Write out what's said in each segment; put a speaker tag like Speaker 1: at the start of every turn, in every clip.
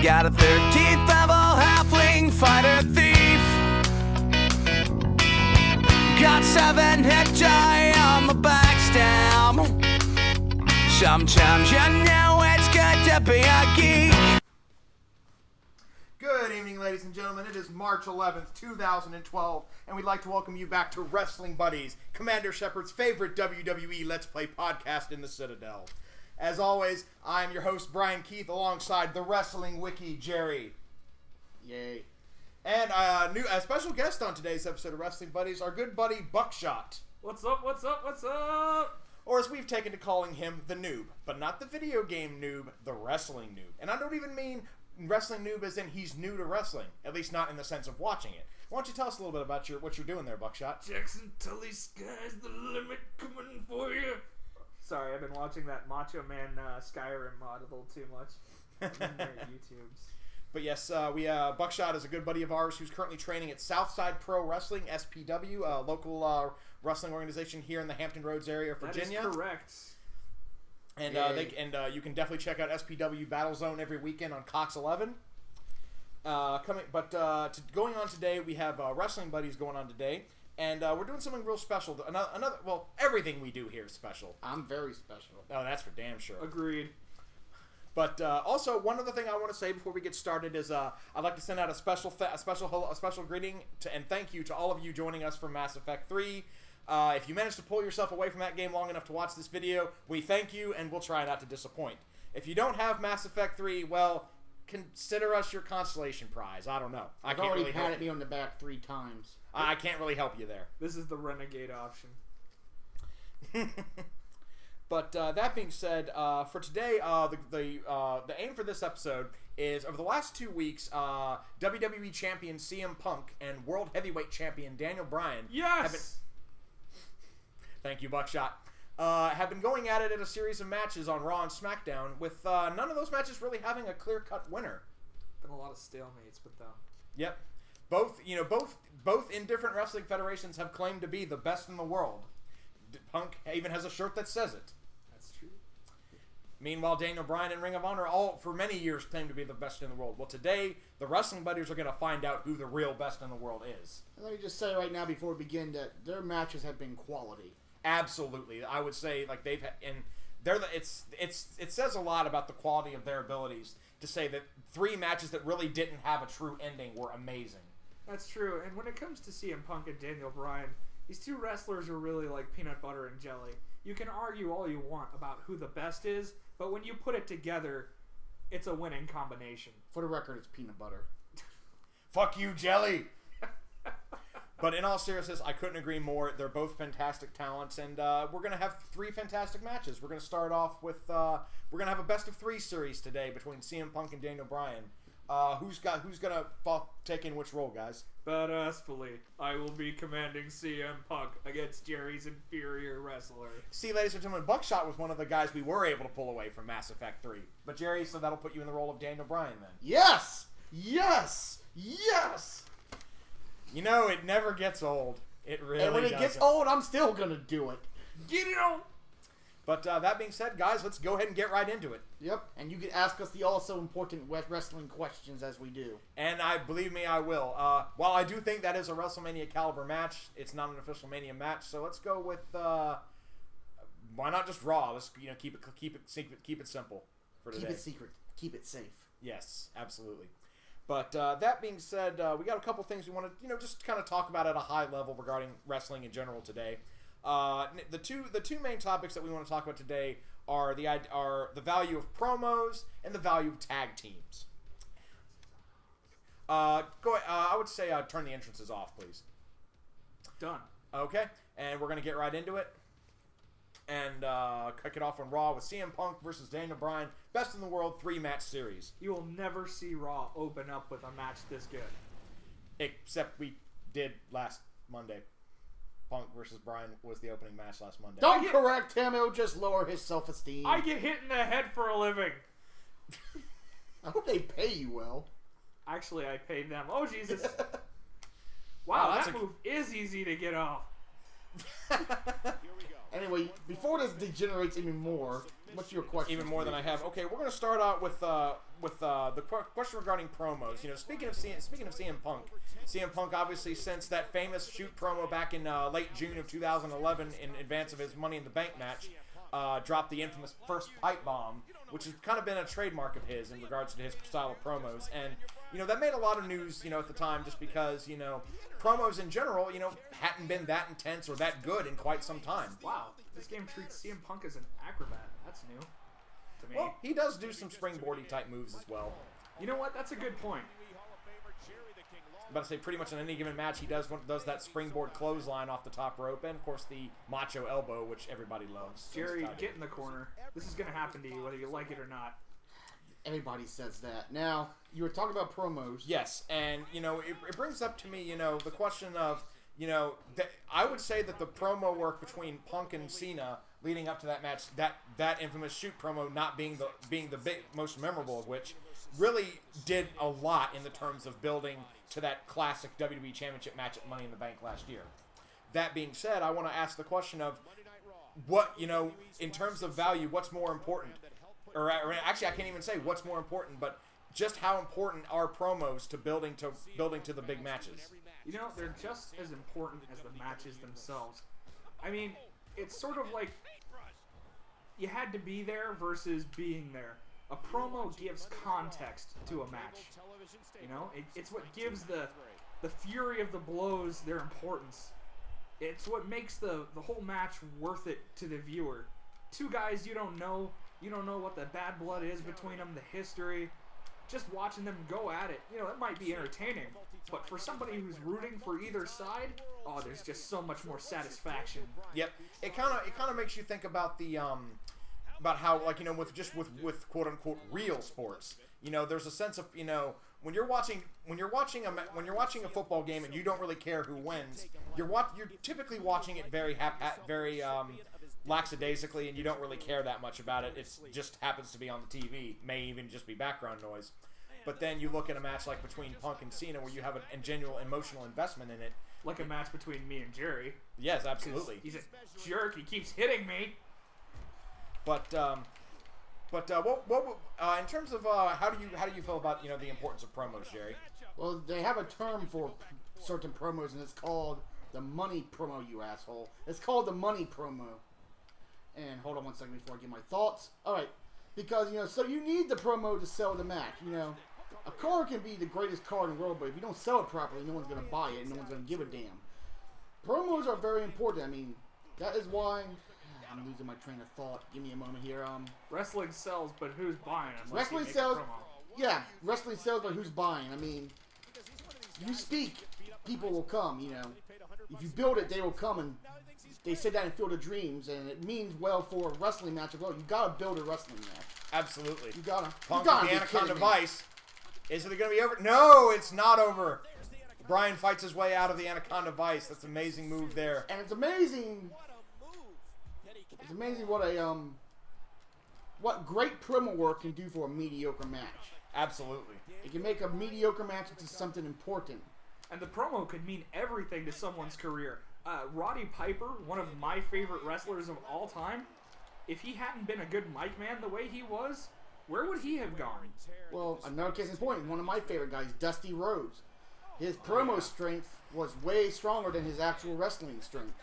Speaker 1: got a 13th level halfling fighter thief. Got 7 hit die on the backstab. Sometimes you know it's good to be a geek.
Speaker 2: Good evening, ladies and gentlemen. It is March 11th, 2012, and we'd like to welcome you back to Wrestling Buddies, Commander Shepard's favorite WWE Let's Play podcast in the Citadel. As always, I'm your host, Bryan Keith, alongside the Wrestling Wiki, Jerry.
Speaker 3: Yay.
Speaker 2: And a special guest on today's episode of Wrestling Buddies, our good buddy, Buckshot.
Speaker 4: What's up, what's up, what's up?
Speaker 2: Or as we've taken to calling him, the noob. But not the video game noob, the wrestling noob. And I don't even mean wrestling noob as in he's new to wrestling. At least not in the sense of watching it. Why don't you tell us a little bit about what you're doing there, Buckshot?
Speaker 4: Jackson Tully, sky's the limit coming for you. Sorry, I've been watching that Macho Man Skyrim mod a little too much. YouTubes.
Speaker 2: But yes, Buckshot is a good buddy of ours who's currently training at Southside Pro Wrestling, SPW, a local wrestling organization here in the Hampton Roads area of Virginia.
Speaker 4: That is correct.
Speaker 2: And you can definitely check out SPW Battle Zone every weekend on Cox 11. Going on today, we have Wrestling Buddies going on today. And we're doing something real special. Everything we do here is special.
Speaker 3: I'm very special.
Speaker 2: Oh, that's for damn sure.
Speaker 4: Agreed.
Speaker 2: But also, one other thing I want to say before we get started is I'd like to send out a special greeting and thank you to all of you joining us for Mass Effect 3. If you managed to pull yourself away from that game long enough to watch this video, we thank you and we'll try not to disappoint. If you don't have Mass Effect 3, well, consider us your consolation prize. I don't know.
Speaker 3: I've already patted me on the back 3 times.
Speaker 2: I can't really help you there.
Speaker 4: This is the renegade option.
Speaker 2: But that being said, for today, the aim for this episode is over the last 2 weeks, WWE Champion CM Punk and World Heavyweight Champion Daniel Bryan.
Speaker 4: Yes.
Speaker 2: Thank you, Buckshot. Have been going at it in a series of matches on Raw and SmackDown, with none of those matches really having a clear-cut winner.
Speaker 4: Been a lot of stalemates with them.
Speaker 2: Yep. Both in different wrestling federations have claimed to be the best in the world. Punk even has a shirt that says it.
Speaker 4: That's true.
Speaker 2: Meanwhile, Daniel Bryan and Ring of Honor all for many years claimed to be the best in the world. Well, today, the Wrestling Buddies are going to find out who the real best in the world is.
Speaker 3: And let me just say right now before we begin that their matches have been quality.
Speaker 2: Absolutely. I would say like they've had, and it says a lot about the quality of their abilities to say that 3 matches that really didn't have a true ending were amazing.
Speaker 4: That's true. And when it comes to CM Punk and Daniel Bryan, these 2 wrestlers are really like peanut butter and jelly. You can argue all you want about who the best is, but when you put it together, it's a winning combination.
Speaker 3: For the record, it's peanut butter.
Speaker 2: Fuck you, jelly! But in all seriousness, I couldn't agree more. They're both fantastic talents, and we're going to have 3 fantastic matches. We're going to start off with we're going to have a best of 3 series today between CM Punk and Daniel Bryan. Who's going to take in which role, guys?
Speaker 4: Badassfully, I will be commanding CM Punk against Jerry's inferior wrestler.
Speaker 2: See, ladies and gentlemen, Buckshot was one of the guys we were able to pull away from Mass Effect 3. But Jerry, so that'll put you in the role of Daniel Bryan then.
Speaker 3: Yes! Yes! Yes!
Speaker 2: You know, it never gets old. It really doesn't.
Speaker 3: And when it gets old, I'm still going to do it.
Speaker 4: Get it on!
Speaker 2: But that being said, guys, let's go ahead and get right into it.
Speaker 3: Yep, and you can ask us the also important wrestling questions as we do.
Speaker 2: And believe me, I will. While I do think that is a WrestleMania caliber match, it's not an official Mania match. So let's go with why not just Raw? Let's keep it simple for today.
Speaker 3: Keep it secret. Keep it safe.
Speaker 2: Yes, absolutely. But that being said, we got a couple things we want to just kind of talk about at a high level regarding wrestling in general today. The two main topics that we want to talk about today are the value of promos and the value of tag teams. I would say turn the entrances off, please.
Speaker 4: Done.
Speaker 2: Okay, and we're gonna get right into it and kick it off on Raw with CM Punk versus Daniel Bryan, best in the world 3-match series.
Speaker 4: You will never see Raw open up with a match this good.
Speaker 2: Except we did last Monday. Punk versus Bryan was the opening match last Monday.
Speaker 3: Don't correct him. It will just lower his self-esteem.
Speaker 4: I get hit in the head for a living.
Speaker 3: I hope they pay you well.
Speaker 4: Actually, I paid them. Oh, Jesus. Wow,
Speaker 2: that's
Speaker 4: that move is easy to get off.
Speaker 3: Anyway, before this degenerates even more, what's your question?
Speaker 2: Even more than I have. Okay, we're going to start out with the question regarding promos. You know, speaking of CM Punk, CM Punk obviously since that famous shoot promo back in late June of 2011 in advance of his Money in the Bank match, dropped the infamous first pipe bomb, which has kind of been a trademark of his in regards to his style of promos. And, you know, that made a lot of news, you know, at the time just because, you know, promos in general, you know, hadn't been that intense or that good in quite some time.
Speaker 4: Wow, this game treats CM Punk as an acrobat. That's new to me.
Speaker 2: Well, he does do some springboardy type moves as well.
Speaker 4: You know what? That's a good point.
Speaker 2: I'm about to say pretty much in any given match he does that springboard clothesline off the top rope and of course the macho elbow, which everybody loves.
Speaker 4: Jerry, get in the corner. This is going to happen to you whether you like it or not.
Speaker 3: Everybody says that. Now, you were talking about promos.
Speaker 2: Yes, and, you know, it brings up to me, you know, the question of, you know, I would say that the promo work between Punk and Cena leading up to that match, that infamous shoot promo not being the most memorable of which, really did a lot in the terms of building to that classic WWE Championship match at Money in the Bank last year. That being said, I want to ask the question of what, you know, in terms of value, what's more important? Or actually, I can't even say what's more important, but just how important are promos to building to the big matches?
Speaker 4: You know, they're just as important as the matches themselves. I mean, it's sort of like you had to be there versus being there. A promo gives context to a match. You know, it's what gives the fury of the blows their importance. It's what makes the whole match worth it to the viewer. Two guys you don't know what the bad blood is between them, the history. Just watching them go at it, you know, it might be entertaining. But for somebody who's rooting for either side, oh, there's just so much more satisfaction.
Speaker 2: Yep, it kind of makes you think about the about how, like, you know, with quote unquote real sports, you know, there's a sense of, you know, when you're watching a football game and you don't really care who wins, you're typically watching it very lackadaisically, and you don't really care that much about it. It just happens to be on the TV, may even just be background noise. But then you look at a match like between Punk and Cena where you have a genuine emotional investment in it.
Speaker 4: Like a match between me and Jerry.
Speaker 2: Yes, absolutely.
Speaker 4: He's a jerk. He keeps hitting me.
Speaker 2: But in terms of how do you feel about, you know, the importance of promos, Jerry?
Speaker 3: Well, they have a term for certain promos, and it's called the money promo, you asshole. It's called the money promo. And hold on one second before I give my thoughts. All right, because, you know, so you need the promo to sell the match. You know, a car can be the greatest car in the world, but if you don't sell it properly, no one's going to buy it, and no one's going to give a damn. Promos are very important. I mean, that is why I'm losing my train of thought. Give me a moment here.
Speaker 4: Wrestling sells, but who's buying?
Speaker 3: Wrestling sells. Yeah, wrestling sells, but who's buying? I mean, you speak, people will come. You know, if you build it, they will come, and they sit down and Field of Dreams, and it means well for a wrestling match as well. You gotta build a wrestling match.
Speaker 2: Absolutely.
Speaker 3: You gotta.
Speaker 2: Punk
Speaker 3: You gotta
Speaker 2: with the
Speaker 3: be
Speaker 2: Anaconda
Speaker 3: kidding me.
Speaker 2: Vice. Is it going to be over? No, it's not over. Bryan fights his way out of the Anaconda Vice. That's an amazing move there.
Speaker 3: And it's amazing. It's amazing what great promo work can do for a mediocre match.
Speaker 2: Absolutely.
Speaker 3: It can make a mediocre match into something important.
Speaker 4: And the promo could mean everything to someone's career. Roddy Piper, one of my favorite wrestlers of all time, if he hadn't been a good mic man the way he was, where would he have gone?
Speaker 3: Well, another case in point, one of my favorite guys, Dusty Rhodes. His promo strength was way stronger than his actual wrestling strength.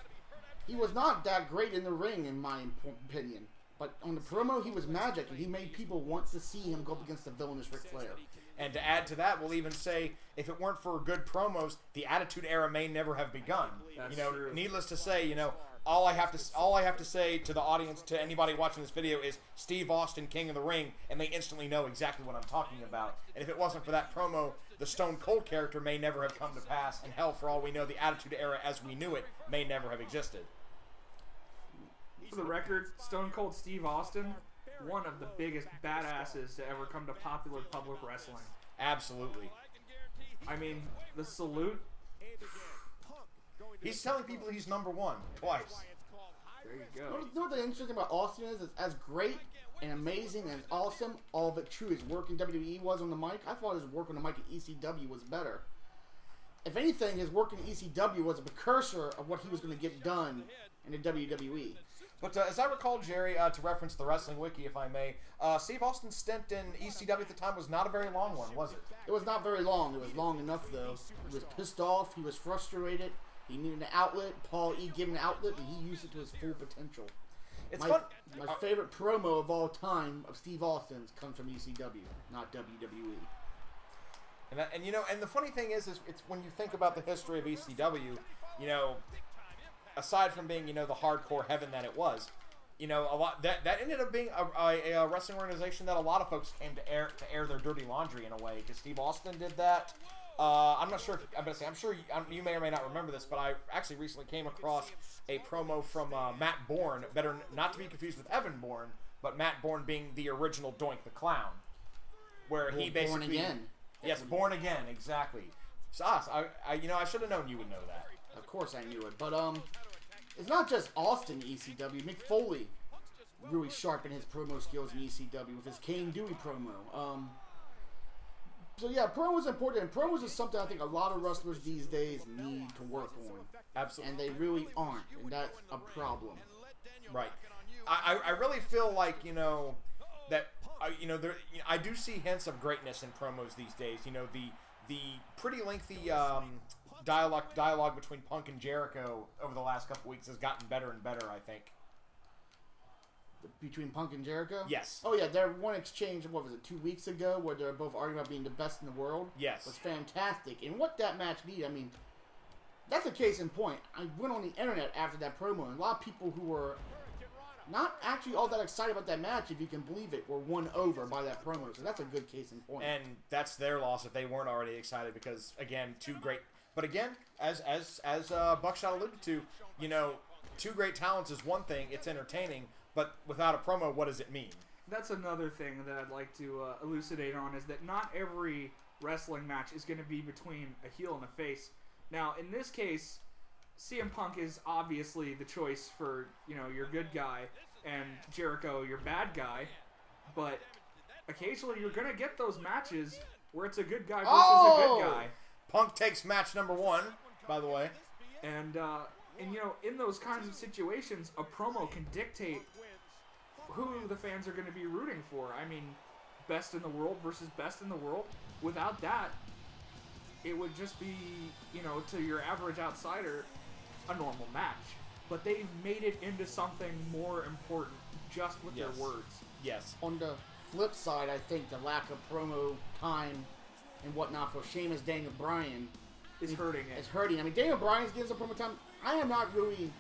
Speaker 3: He was not that great in the ring, in my opinion. But on the promo, he was magic, and he made people want to see him go up against the villainous Ric Flair.
Speaker 2: And to add to that, we'll even say, if it weren't for good promos, the Attitude Era may never have begun.
Speaker 4: That's
Speaker 2: true. Needless to say, all I have to say to the audience, to anybody watching this video, is Steve Austin, King of the Ring, and they instantly know exactly what I'm talking about. And if it wasn't for that promo, the Stone Cold character may never have come to pass, and hell, for all we know, the Attitude Era as we knew it may never have existed.
Speaker 4: For the record, Stone Cold Steve Austin, one of the biggest badasses to ever come to popular public wrestling.
Speaker 2: Absolutely.
Speaker 4: I mean, the salute.
Speaker 2: He's telling people he's number one twice.
Speaker 4: There you go.
Speaker 3: You know what the interesting thing about Austin is as great and amazing and awesome, all of it true, his work in WWE was on the mic. I thought his work on the mic at ECW was better. if anything, his work in ECW was a precursor of what he was going to get done in the WWE.
Speaker 2: But as I recall, Jerry, to reference the Wrestling Wiki, if I may, Steve Austin's stint in ECW at the time was not a very long one, was it?
Speaker 3: It was not very long. It was long enough, though. He was pissed off. He was frustrated. He needed an outlet. Paul E. gave him an outlet, and he used it to his full potential.
Speaker 2: It's fun.
Speaker 3: My favorite promo of all time of Steve Austin's comes from ECW, not WWE.
Speaker 2: And the funny thing is it's when you think about the history of ECW, aside from being, the hardcore heaven that it was, a lot that ended up being a wrestling organization that a lot of folks came to air their dirty laundry in a way, because Steve Austin did that. I'm not sure. I'm sure you may or may not remember this, but I actually recently came across a promo from Matt Bourne, better not to be confused with Evan Bourne, but Matt Bourne being the original Doink the Clown, where he basically
Speaker 3: Born Again.
Speaker 2: Yes, Born Again, exactly. So, I should have known you would know that.
Speaker 3: Of course I knew it, but it's not just Austin ECW. Mick Foley really sharpened his promo skills in ECW with his Kane Dewey promo. So yeah, promos is important, and promos is something I think a lot of wrestlers these days need to work on.
Speaker 2: Absolutely.
Speaker 3: And they really aren't, and that's a problem.
Speaker 2: Right. I really feel like, that, I do see hints of greatness in promos these days. The pretty lengthy dialogue between Punk and Jericho over the last couple weeks has gotten better and better, I think.
Speaker 3: Between Punk and Jericho?
Speaker 2: Yes.
Speaker 3: Oh yeah, their one exchange, what was it, 2 weeks ago, where they're both arguing about being the best in the world?
Speaker 2: Yes.
Speaker 3: Was fantastic. And what that match needed, that's a case in point. I went on the internet after that promo, and a lot of people who were not actually all that excited about that match, if you can believe it, were won over by that promo. So that's a good case in point.
Speaker 2: And that's their loss if they weren't already excited, because, again, two great... But again, as Buckshot alluded to, two great talents is one thing, it's entertaining, but without a promo, what does it mean?
Speaker 4: That's another thing that I'd like to elucidate on, is that not every wrestling match is going to be between a heel and a face. Now, in this case, CM Punk is obviously the choice for, your good guy, and Jericho, your bad guy, but occasionally you're going to get those matches where it's a good guy versus a good guy.
Speaker 2: Punk takes match number 1, by the way.
Speaker 4: And in those kinds of situations, a promo can dictate who the fans are going to be rooting for. Best in the world versus best in the world. Without that, it would just be, to your average outsider, a normal match. But they've made it into something more important just with their words.
Speaker 2: Yes.
Speaker 3: On the flip side, I think the lack of promo time and whatnot for Sheamus, Daniel Bryan
Speaker 4: is hurting it.
Speaker 3: It's hurting. Daniel Bryan's getting some promo time. I am not really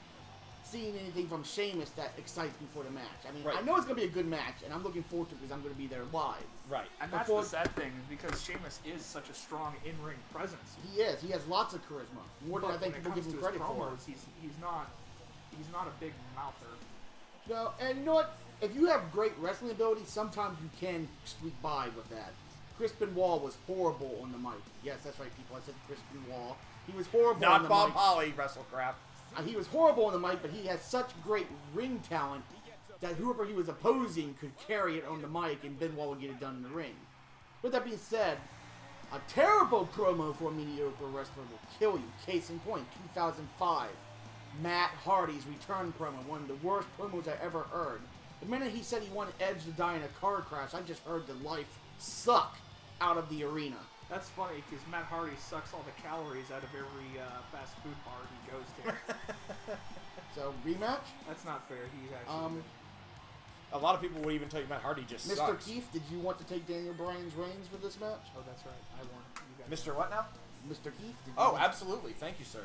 Speaker 3: seeing anything from Sheamus that excites me for the match.
Speaker 2: Right.
Speaker 3: I know it's going to be a good match, and I'm looking forward to it because I'm going to be there live.
Speaker 2: Right.
Speaker 4: And that's the sad thing, because Sheamus is such a strong in-ring presence.
Speaker 3: He is. He has lots of charisma. More than I think people give him credit for.
Speaker 4: He's not a big mouther.
Speaker 3: No, and you know what? If you have great wrestling ability, sometimes you can squeak by with that. Chris Benoit was horrible on the mic. Yes, that's right, people. I said Chris Benoit. He was horrible on the
Speaker 2: Not Bob
Speaker 3: mic.
Speaker 2: Holly, wrestle crap.
Speaker 3: He was horrible on the mic, but he had such great ring talent that whoever he was opposing could carry it on the mic, and Benoit would get it done in the ring. With that being said, a terrible promo for a mediocre wrestler will kill you. Case in point, 2005, Matt Hardy's return promo, one of the worst promos I ever heard. The minute he said he wanted Edge to die in a car crash, I just heard the life suck out of the arena.
Speaker 4: That's funny, because Matt Hardy sucks all the calories out of every fast food bar he goes to.
Speaker 3: So, rematch?
Speaker 4: That's not fair. He actually
Speaker 2: A lot of people would even tell you Matt Hardy just
Speaker 3: Mr.
Speaker 2: sucks.
Speaker 3: Keith, did you want to take Daniel Bryan's reigns for this match?
Speaker 4: Oh, that's right. I won. You guys.
Speaker 2: Mr. What now?
Speaker 3: Mr. Keith? Did you
Speaker 2: Oh,
Speaker 3: want-
Speaker 2: absolutely. Thank you, sir.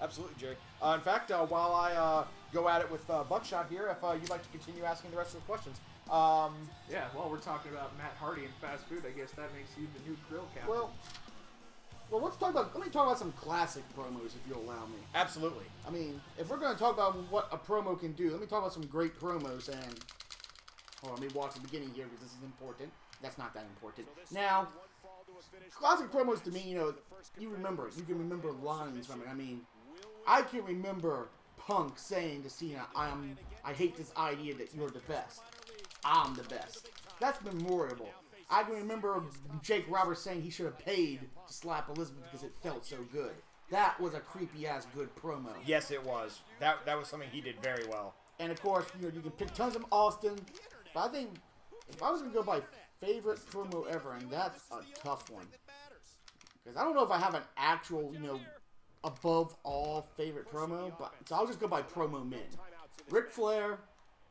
Speaker 2: Absolutely, Jerry. In fact, while I go at it with Buckshot here, if you'd like to continue asking the rest of the questions.
Speaker 4: Yeah, well, we're talking about Matt Hardy and fast food. I guess that makes you the new grill captain.
Speaker 3: Well, let me talk about some classic promos, if you'll allow me.
Speaker 2: Absolutely.
Speaker 3: If we're going to talk about what a promo can do, let me talk about some great promos. And let me walk to the beginning here because this is important. That's not that important. Now, classic promos to me, you remember it. You can remember lines from it. I can remember Punk saying to Cena, "I hate this idea that you're the best. I'm the best." That's memorable. I can remember Jake Roberts saying he should have paid to slap Elizabeth because it felt so good. That was a creepy-ass good promo.
Speaker 2: Yes, it was. That was something he did very well.
Speaker 3: And, of course, you can pick tons from Austin. But I think if I was going to go by favorite promo ever, and that's a tough one. Because I don't know if I have an actual, above all favorite promo. So I'll just go by promo men. Ric Flair,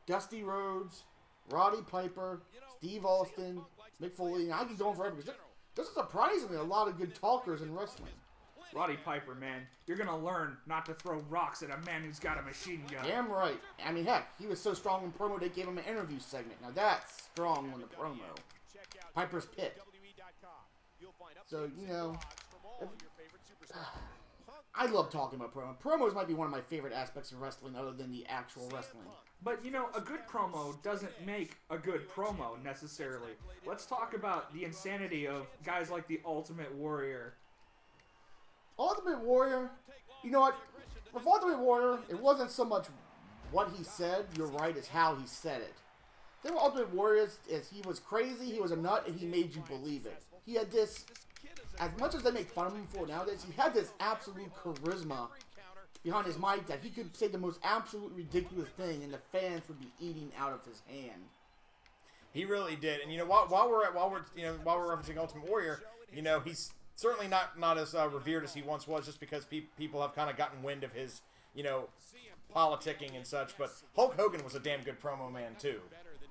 Speaker 3: Dusty Rhodes, Roddy Piper, Steve Austin, Mick Foley. I can go on forever because there's surprisingly a lot of good talkers in wrestling.
Speaker 4: Roddy Piper, man, you're gonna learn not to throw rocks at a man who's got a machine gun.
Speaker 3: Damn right. I mean, heck, he was so strong in promo they gave him an interview segment. Now that's strong on the promo. Piper's Pit. So, I love talking about promo. Promos might be one of my favorite aspects of wrestling other than the actual wrestling.
Speaker 4: But, a good promo doesn't make a good promo, necessarily. Let's talk about the insanity of guys like the Ultimate Warrior.
Speaker 3: Ultimate Warrior, you know what? With Ultimate Warrior, it wasn't so much what he said, you're right, it's how he said it. The thing with Ultimate Warrior is he was crazy, he was a nut, and he made you believe it. He had this, as much as they make fun of him for nowadays, he had this absolute charisma behind his mic that he could say the most absolute ridiculous thing, and the fans would be eating out of his hand.
Speaker 2: He really did. And while we're referencing Ultimate Warrior, he's certainly not as revered as he once was, just because people have kind of gotten wind of his, politicking and such. But Hulk Hogan was a damn good promo man too.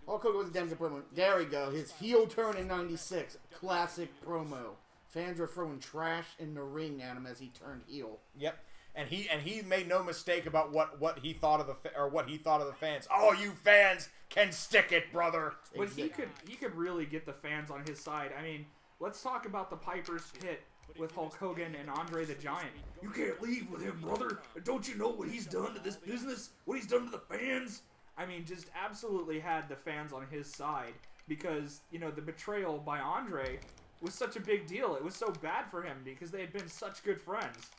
Speaker 3: Hulk Hogan was a damn good promo. There we go. His heel turn in '96, classic promo. Fans were throwing trash in the ring at him as he turned heel.
Speaker 2: Yep. And he made no mistake about what he thought of the fans. Oh, you fans can stick it, brother.
Speaker 4: But he could really get the fans on his side. I mean, let's talk about the Piper's Pit with Hulk Hogan and Andre the Giant. You can't leave with him, brother. Don't you know what he's done to this business? What he's done to the fans? I mean, just absolutely had the fans on his side because, the betrayal by Andre was such a big deal. It was so bad for him because they had been such good friends.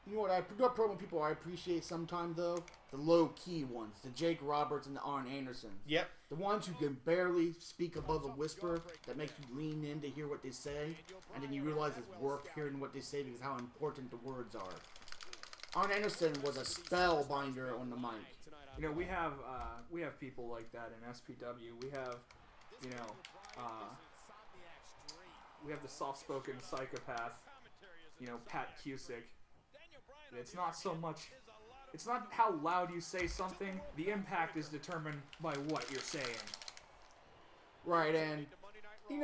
Speaker 3: You know what promo people I appreciate sometimes, though? The low-key ones. The Jake Roberts and the Arn Anderson.
Speaker 2: Yep.
Speaker 3: The ones who can barely speak above a whisper that makes you lean in to hear what they say, and then you realize it's worth hearing what they say because how important the words are. Arn Anderson was a spellbinder on the mic.
Speaker 4: We have people like that in SPW. We have, we have the soft-spoken psychopath, Pat Cusick. It's not how loud you say something. The impact is determined by what you're saying.
Speaker 3: Right, and, we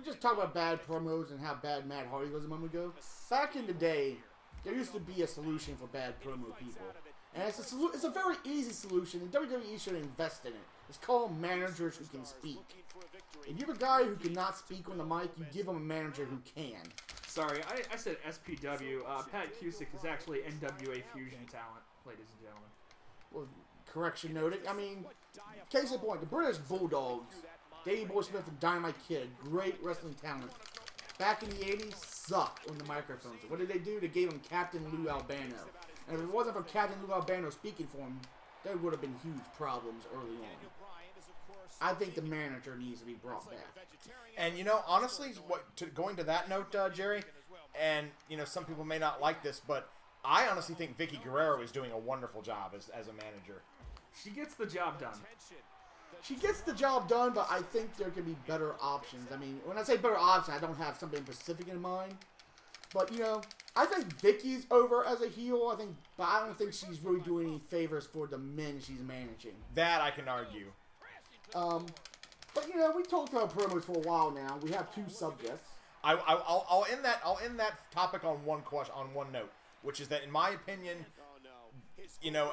Speaker 3: just talked about bad promos and how bad Matt Hardy was a moment ago. Back in the day, there used to be a solution for bad promo people. And it's a very easy solution, and WWE should invest in it. It's called managers who can speak. If you have a guy who cannot speak on the mic, you give him a manager who can.
Speaker 4: Sorry, I said SPW. Pat Cusick is actually NWA Fusion talent, ladies and gentlemen.
Speaker 3: Well, correction noted. I mean, case in point, the British Bulldogs, Davey Boy Smith and Dynamite Kid, great wrestling talent. Back in the 80s, sucked on the microphones. What did they do? They gave him Captain Lou Albano. And if it wasn't for Captain Lou Albano speaking for him, there would have been huge problems early on. I think the manager needs to be brought back.
Speaker 2: And honestly, going to that note, Jerry, and some people may not like this, but I honestly think Vicky Guerrero is doing a wonderful job as a manager.
Speaker 4: She gets the job done.
Speaker 3: She gets the job done, but I think there could be better options. I mean, when I say better options, I don't have something specific in mind. But, I think Vicky's over as a heel. But I don't think she's really doing any favors for the men she's managing.
Speaker 2: That I can argue.
Speaker 3: But we talked about promos for a while now. We have two subjects.
Speaker 2: I'll end that topic on one note, which is that in my opinion,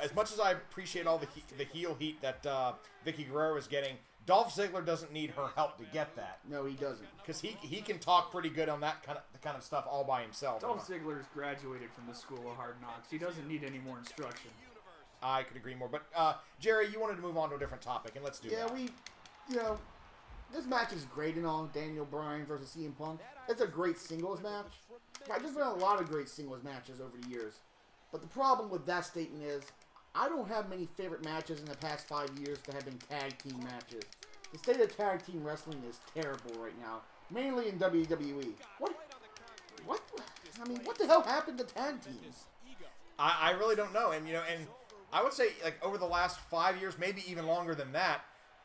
Speaker 2: as much as I appreciate all the heel heat that Vicky Guerrero is getting, Dolph Ziggler doesn't need her help to get that.
Speaker 3: No, he doesn't.
Speaker 2: Because he can talk pretty good on that kind of stuff all by himself.
Speaker 4: Dolph Ziggler's graduated from the School of Hard Knocks. He doesn't need any more instruction.
Speaker 2: I could agree more. But, Jerry, you wanted to move on to a different topic, and let's do that.
Speaker 3: Yeah, this match is great and all, Daniel Bryan versus CM Punk. It's a great singles match. There's been a lot of great singles matches over the years. But the problem with that statement is, I don't have many favorite matches in the past 5 years that have been tag team matches. The state of tag team wrestling is terrible right now, mainly in WWE. What? I mean, what the hell happened to tag teams?
Speaker 2: I really don't know, and I would say like over the last 5 years, maybe even longer than that,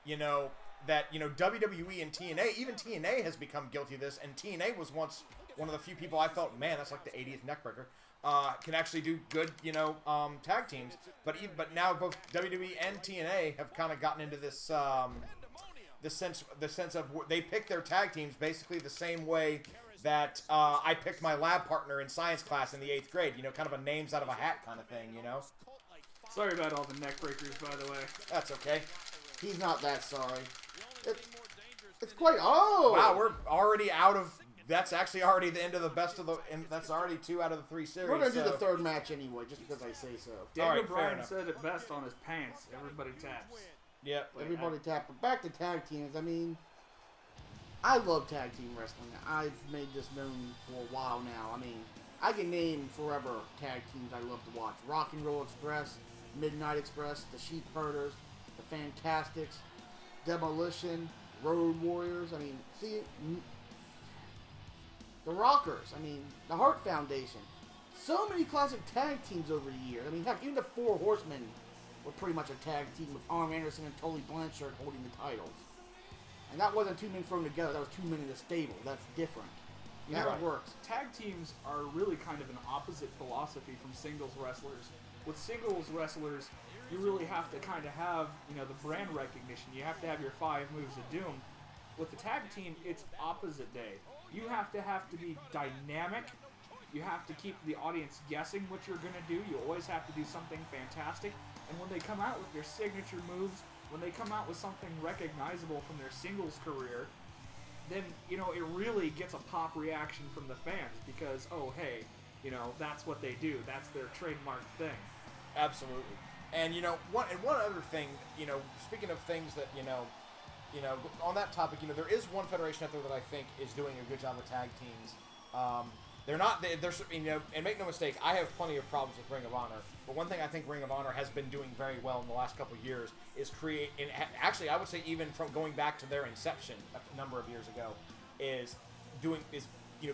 Speaker 2: WWE and TNA, even TNA has become guilty of this, and TNA was once one of the few people I felt, man, that's like the 80th neckbreaker, can actually do good, tag teams. But now both WWE and TNA have kind of gotten into this the sense of they pick their tag teams basically the same way that I picked my lab partner in science class in the 8th grade. Kind of a names out of a hat kind of thing.
Speaker 4: Sorry about all the neck breakers, by the way.
Speaker 2: That's okay.
Speaker 3: He's not that sorry. It's quite. Oh!
Speaker 2: Wow, we're already out of. That's actually already the end of the best of the. And that's already 2 out of the 3 series.
Speaker 3: We're gonna do the 3rd match anyway, just because I say so.
Speaker 4: Daniel Bryan said it best on his pants. Everybody taps.
Speaker 2: Yep.
Speaker 3: Everybody tap. But back to tag teams. I mean, I love tag team wrestling. I've made this known for a while now. I mean, I can name forever tag teams I love to watch: Rock and Roll Express, Midnight Express, the Sheep Herders, the Fantastics, Demolition, Road Warriors. I mean, the Rockers. I mean, the Hart Foundation. So many classic tag teams over the years. I mean, heck, even the Four Horsemen were pretty much a tag team with Arn Anderson and Tully Blanchard holding the titles. And that wasn't 2 men thrown together. That was 2 men in a stable. That's different. That works.
Speaker 4: Tag teams are really kind of an opposite philosophy from singles wrestlers. With singles wrestlers, you really have to kind of have, the brand recognition. You have to have your 5 moves of doom. With the tag team, it's opposite day. You have to be dynamic. You have to keep the audience guessing what you're going to do. You always have to do something fantastic. And when they come out with their signature moves, when they come out with something recognizable from their singles career, then, it really gets a pop reaction from the fans because, oh, hey, that's what they do. That's their trademark thing.
Speaker 2: Absolutely. And, one other thing, speaking of things that, on that topic, there is one federation out there that I think is doing a good job with tag teams. They're not, and make no mistake, I have plenty of problems with Ring of Honor, but one thing I think Ring of Honor has been doing very well in the last couple of years is actually I would say even from going back to their inception a number of years ago, is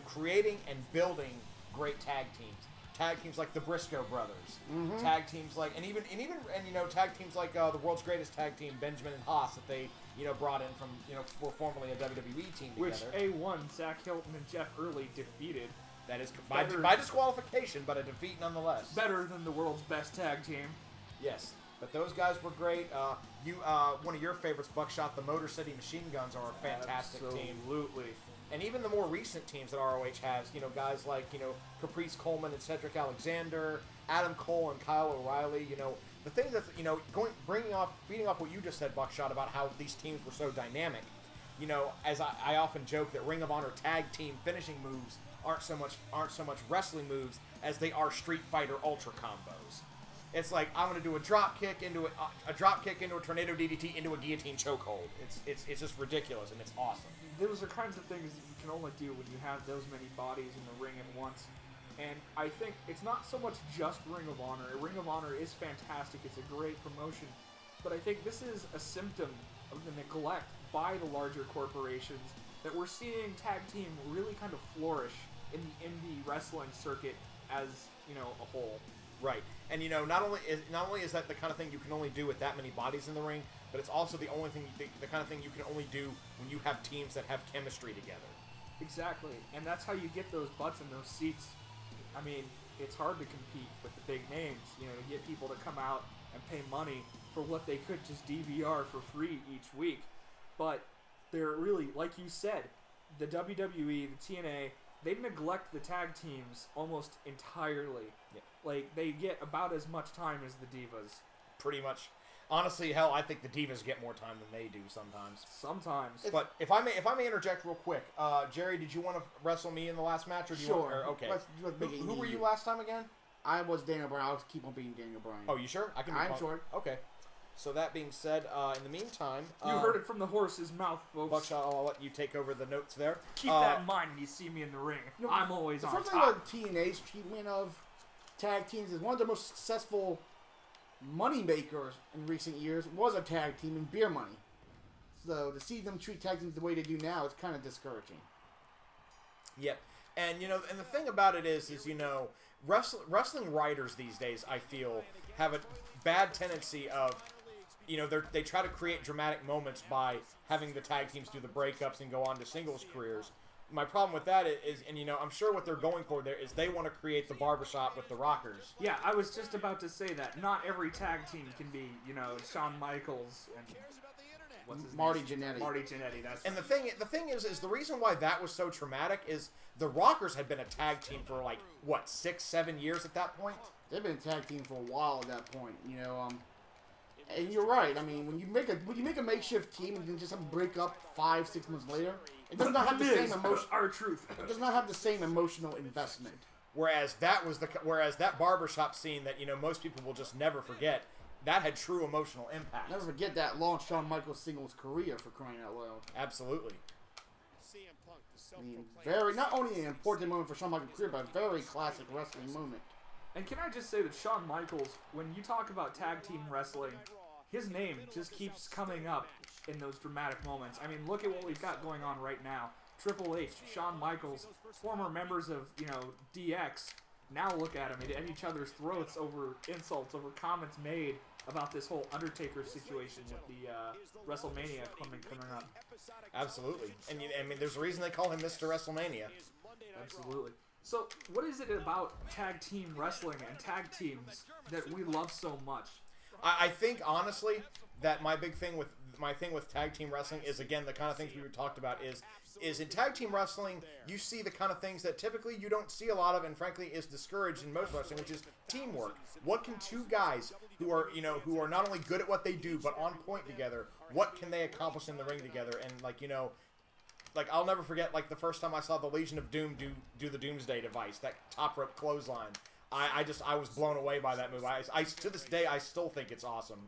Speaker 2: creating and building great tag teams. Tag teams like the Briscoe Brothers, tag teams like, and tag teams like the world's greatest tag team, Benjamin and Haas, that they brought in from were formerly a WWE team together.
Speaker 4: Which A1 Zach Hilton and Jeff Early defeated.
Speaker 2: That is by disqualification, but a defeat nonetheless.
Speaker 4: Better than the world's best tag team.
Speaker 2: Yes, but those guys were great. One of your favorites, Buckshot, the Motor City Machine Guns, are a fantastic team.
Speaker 4: Absolutely.
Speaker 2: And even the more recent teams that ROH has, guys like, Caprice Coleman and Cedric Alexander, Adam Cole and Kyle O'Reilly, the thing that's, feeding off what you just said, Buckshot, about how these teams were so dynamic, as I often joke that Ring of Honor tag team finishing moves aren't so much wrestling moves as they are Street Fighter Ultra combos. It's like, I'm going to do a drop kick into a tornado DDT into a guillotine chokehold. It's just ridiculous, and it's awesome.
Speaker 4: Those are kinds of things that you can only do when you have those many bodies in the ring at once. And I think it's not so much just Ring of Honor. Ring of Honor is fantastic. It's a great promotion. But I think this is a symptom of the neglect by the larger corporations that we're seeing tag team really kind of flourish in the indie wrestling circuit as, a whole.
Speaker 2: Right. And not only is that the kind of thing you can only do with that many bodies in the ring, but it's also the kind of thing you can only do when you have teams that have chemistry together.
Speaker 4: Exactly. And that's how you get those butts in those seats. I mean, it's hard to compete with the big names, to get people to come out and pay money for what they could just DVR for free each week. But they're really, like you said, the WWE, the TNA, they neglect the tag teams almost entirely.
Speaker 2: Yeah.
Speaker 4: Like, they get about as much time as the Divas.
Speaker 2: Pretty much. Honestly, hell, I think the Divas get more time than they do sometimes.
Speaker 4: Sometimes.
Speaker 2: But if I may interject real quick, Jerry, did you want to wrestle me in the last match, or do you
Speaker 3: Sure.
Speaker 2: want? Okay.
Speaker 3: Let's make it
Speaker 2: Who were
Speaker 3: easy.
Speaker 2: you last time again?
Speaker 3: I was Daniel Bryan. I'll keep on being Daniel Bryan.
Speaker 2: Oh, you sure?
Speaker 3: I'm sure.
Speaker 2: Okay. So that being said, in the meantime,
Speaker 4: You heard it from the horse's mouth, folks.
Speaker 2: Buckshot, I'll let you take over the notes there.
Speaker 4: Keep that in mind when you see me in the ring. I'm always
Speaker 3: the
Speaker 4: on
Speaker 3: first thing
Speaker 4: top.
Speaker 3: about TNA's treatment of tag teams is one of the most successful money makers in recent years was a tag team in Beer Money. So to see them treat tag teams the way they do now, it's kind of discouraging.
Speaker 2: Yep. And, and the thing about it is, wrestling writers these days, I feel, have a bad tendency of, they try to create dramatic moments by having the tag teams do the breakups and go on to singles careers. My problem with that is, I'm sure what they're going for there is they want to create the barbershop with the Rockers.
Speaker 4: Yeah, I was just about to say that. Not every tag team can be, Shawn Michaels and what's his
Speaker 3: Marty
Speaker 4: name?
Speaker 3: Jannetty.
Speaker 4: Marty Jannetty, that's
Speaker 2: And the thing is the reason why that was so traumatic is the Rockers had been a tag team for 6-7 years at that point.
Speaker 3: They've been a tag team for a while at that point, And you're right. I mean, when you make a makeshift team and you just have to break up 5-6 months later, it does not have the same emotion.
Speaker 4: Our truth.
Speaker 3: It does not have the same emotional investment.
Speaker 2: Whereas that barbershop scene that most people will just never forget, that had true emotional impact.
Speaker 3: Never forget that launched Shawn Michaels' singles career, for crying out loud.
Speaker 2: Absolutely.
Speaker 3: I mean, not only an important moment for Shawn Michaels' career, but a very classic wrestling moment.
Speaker 4: And can I just say that Shawn Michaels, when you talk about tag team wrestling, his name just keeps coming up in those dramatic moments. I mean, look at what we've got going on right now. Triple H, Shawn Michaels, former members of, DX, now look at them at each other's throats over insults, over comments made about this whole Undertaker situation with the WrestleMania coming up.
Speaker 2: Absolutely. And there's a reason they call him Mr. WrestleMania.
Speaker 4: Absolutely. So, what is it about tag team wrestling and tag teams that we love so much?
Speaker 2: I think honestly that my thing with tag team wrestling is, again, the kind of things we talked about is in tag team wrestling you see the kind of things that typically you don't see a lot of, and frankly is discouraged in most wrestling, which is teamwork. What can two guys who are not only good at what they do but on point together, what can they accomplish in the ring together? And I'll never forget the first time I saw the Legion of Doom do the Doomsday Device, that top rope clothesline. I was blown away by that move. I to this day I still think it's awesome.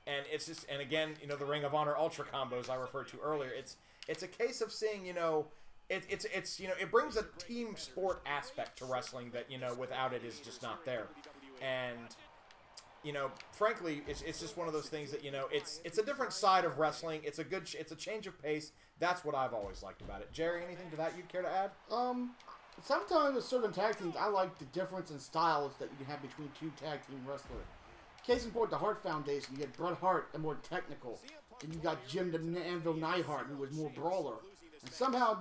Speaker 2: And it's just, and again, the Ring of Honor Ultra combos I referred to earlier. It's a case of seeing, it brings a team sport aspect to wrestling that, without it is just not there. And frankly, it's just one of those things that, it's a different side of wrestling. It's a change of pace. That's what I've always liked about it. Jerry, anything to that you'd care to add?
Speaker 3: Sometimes with certain tag teams, I like the difference in styles that you can have between two tag team wrestlers. Case in point, the Hart Foundation, you get Bret Hart, the more technical, and you got Jim the Anvil Neidhart, who was more brawler. And somehow,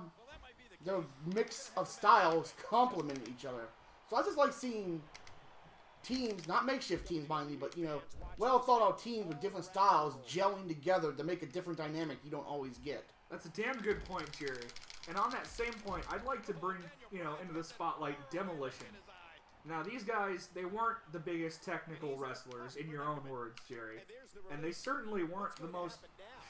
Speaker 3: their mix of styles complement each other. So I just like seeing teams, not makeshift teams, mind me, but, well thought out teams with different styles gelling together to make a different dynamic you don't always get.
Speaker 4: That's a damn good point, Jerry. And on that same point, I'd like to bring, into the spotlight Demolition. Now, these guys, they weren't the biggest technical wrestlers, in your own words, Jerry. And they certainly weren't the most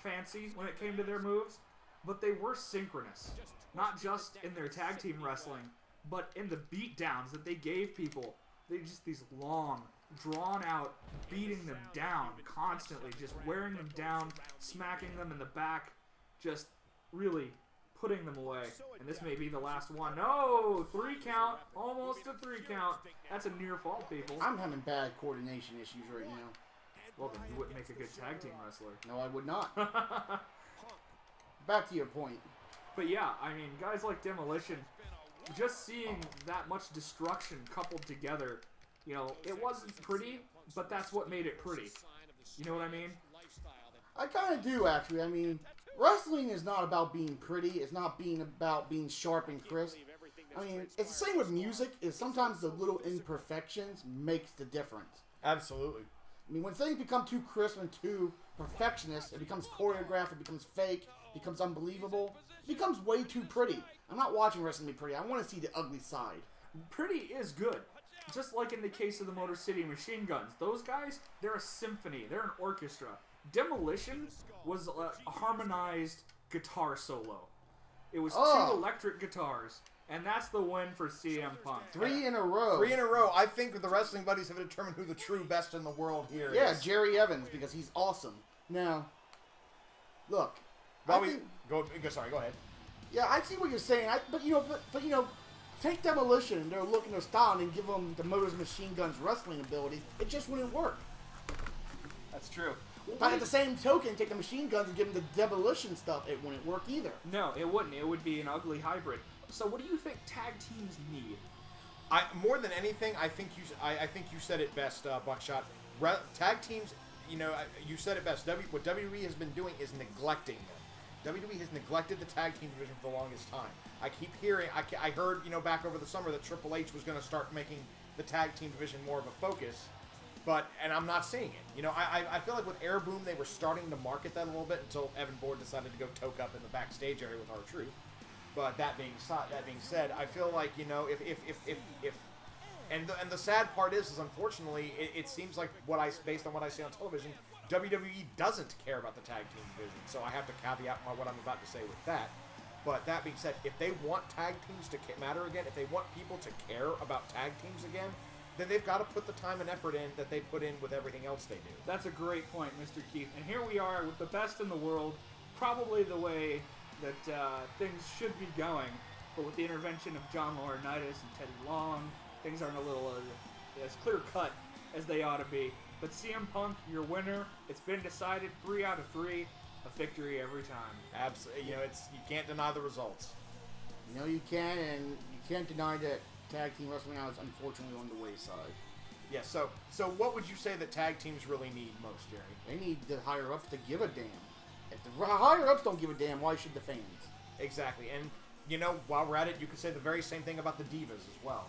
Speaker 4: fancy when it came to their moves, but they were synchronous. Not just in their tag team wrestling, but in the beatdowns that they gave people. They just these long, drawn out, beating them down constantly, just wearing them down, smacking them in the back, just really putting them away. And this may be the last one. No! 3 count. Almost a 3 count. That's a near fall, people.
Speaker 3: I'm having bad coordination issues right now.
Speaker 4: Well, then you wouldn't make a good tag team wrestler.
Speaker 3: No, I would not. Back to your point.
Speaker 4: But yeah, I mean, guys like Demolition, just seeing that much destruction coupled together, it wasn't pretty, but that's what made it pretty. You know what I mean?
Speaker 3: I kind of do, actually. I mean, wrestling is not about being pretty. It's not about being sharp and crisp. I mean, it's the same with music. Is sometimes the little imperfections makes the difference.
Speaker 2: Absolutely.
Speaker 3: I mean, when things become too crisp and too perfectionist, it becomes choreographed, it becomes fake, it becomes unbelievable, it becomes way too pretty. I'm not watching wrestling be pretty. I want to see the ugly side.
Speaker 4: Pretty is good. Just like in the case of the Motor City Machine Guns. Those guys, they're a symphony. They're an orchestra. Demolition was a harmonized guitar solo. It was 2 electric guitars. And that's the win for CM Punk.
Speaker 3: 3 in a row.
Speaker 2: 3 in a row. I think the wrestling buddies have determined who the true best in the world here is.
Speaker 3: Yeah, Jerry Evans, because he's awesome. Now, look.
Speaker 2: Sorry, go ahead.
Speaker 3: Yeah, I see what you're saying. But take Demolition and they're looking at their style and give them the Motors Machine Guns wrestling ability. It just wouldn't work.
Speaker 5: That's true.
Speaker 3: But at the same token, take the machine guns and give them the demolition stuff. It wouldn't work either.
Speaker 4: No, it wouldn't. It would be an ugly hybrid. So what do you think tag teams need?
Speaker 2: More than anything, I think you said it best, Buckshot. Tag teams, you said it best. What WWE has been doing is neglecting them. WWE has neglected the tag team division for the longest time. I keep hearing, I heard, back over the summer that Triple H was going to start making the tag team division more of a focus, and I'm not seeing it. I feel like with Air Boom, they were starting to market that a little bit until Evan Bourne decided to go toke up in the backstage area with R-Truth. But that being said, I feel like if the sad part is unfortunately it seems like based on what I see on television, WWE doesn't care about the tag team division. So I have to caveat what I'm about to say with that. But that being said, if they want tag teams to matter again, if they want people to care about tag teams again, then they've got to put the time and effort in that they put in with everything else they do.
Speaker 4: That's a great point, Mr. Keith. And here we are with the best in the world, probably the way that things should be going, but with the intervention of John Laurinaitis and Teddy Long, things aren't a little as clear-cut as they ought to be. But CM Punk, your winner. It's been decided 3 out of 3, a victory every time.
Speaker 2: Absolutely, you can't deny the results.
Speaker 3: No, you can, and you can't deny that tag team wrestling now is unfortunately on the wayside.
Speaker 2: Yeah. So what would you say that tag teams really need most, Jerry?
Speaker 3: They need the higher ups to give a damn. If the higher ups don't give a damn, why should the fans?
Speaker 2: Exactly. And, while we're at it, you could say the very same thing about the Divas as well.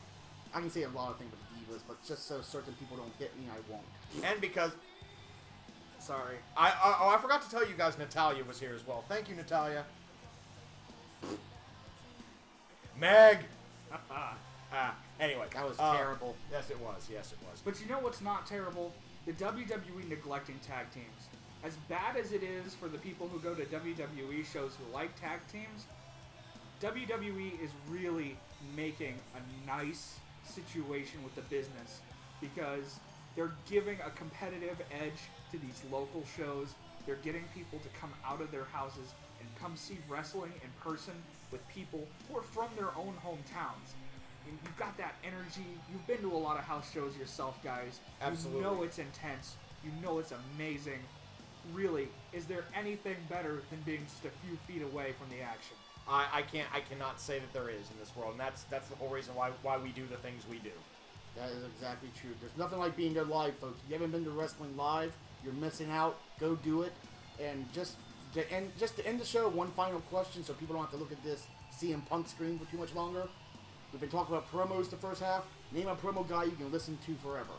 Speaker 3: I can say a lot of things about the Divas, but just so certain people don't hit me, I won't.
Speaker 2: And because...
Speaker 4: Sorry.
Speaker 2: I forgot to tell you guys Natalya was here as well. Thank you, Natalya. Meg! Anyway.
Speaker 3: That was terrible.
Speaker 2: Yes, it was.
Speaker 4: But you know what's not terrible? The WWE neglecting tag teams. As bad as it is for the people who go to WWE shows who like tag teams, WWE is really making a nice situation with the business because they're giving a competitive edge to these local shows. They're getting people to come out of their houses and come see wrestling in person with people who are from their own hometowns. And you've got that energy. You've been to a lot of house shows yourself, guys.
Speaker 2: Absolutely.
Speaker 4: You know it's intense. You know it's amazing. Really, is there anything better than being just a few feet away from the action?
Speaker 2: I cannot say that there is in this world, and that's the whole reason why we do the things we do.
Speaker 3: That is exactly true. There's nothing like being there live, folks. If you haven't been to wrestling live, you're missing out. Go do it. And just to end the show, one final question so people don't have to look at this CM Punk screen for too much longer. We've been talking about promos the first half. Name a promo guy you can listen to forever.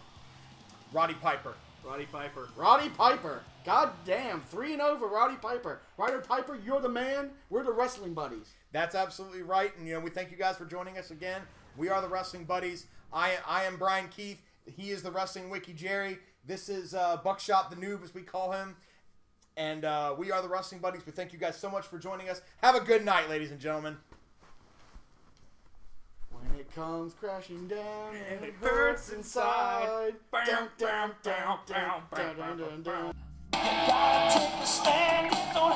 Speaker 2: Roddy Piper.
Speaker 4: Roddy Piper.
Speaker 3: Roddy Piper. God damn. 3-0 for Roddy Piper. Roddy Piper, you're the man. We're the wrestling buddies.
Speaker 2: That's absolutely right. And, we thank you guys for joining us again. We are the Wrestling Buddies. I am Bryan Keith. He is the Wrestling Wiki Jerry. This is Buckshot the Noob, as we call him. And we are the Wrestling Buddies. We thank you guys so much for joining us. Have a good night, ladies and gentlemen.
Speaker 3: When it comes crashing down and it hurts inside. Down, down, down, down, down, down, down, down.
Speaker 1: Gotta take a stand, don't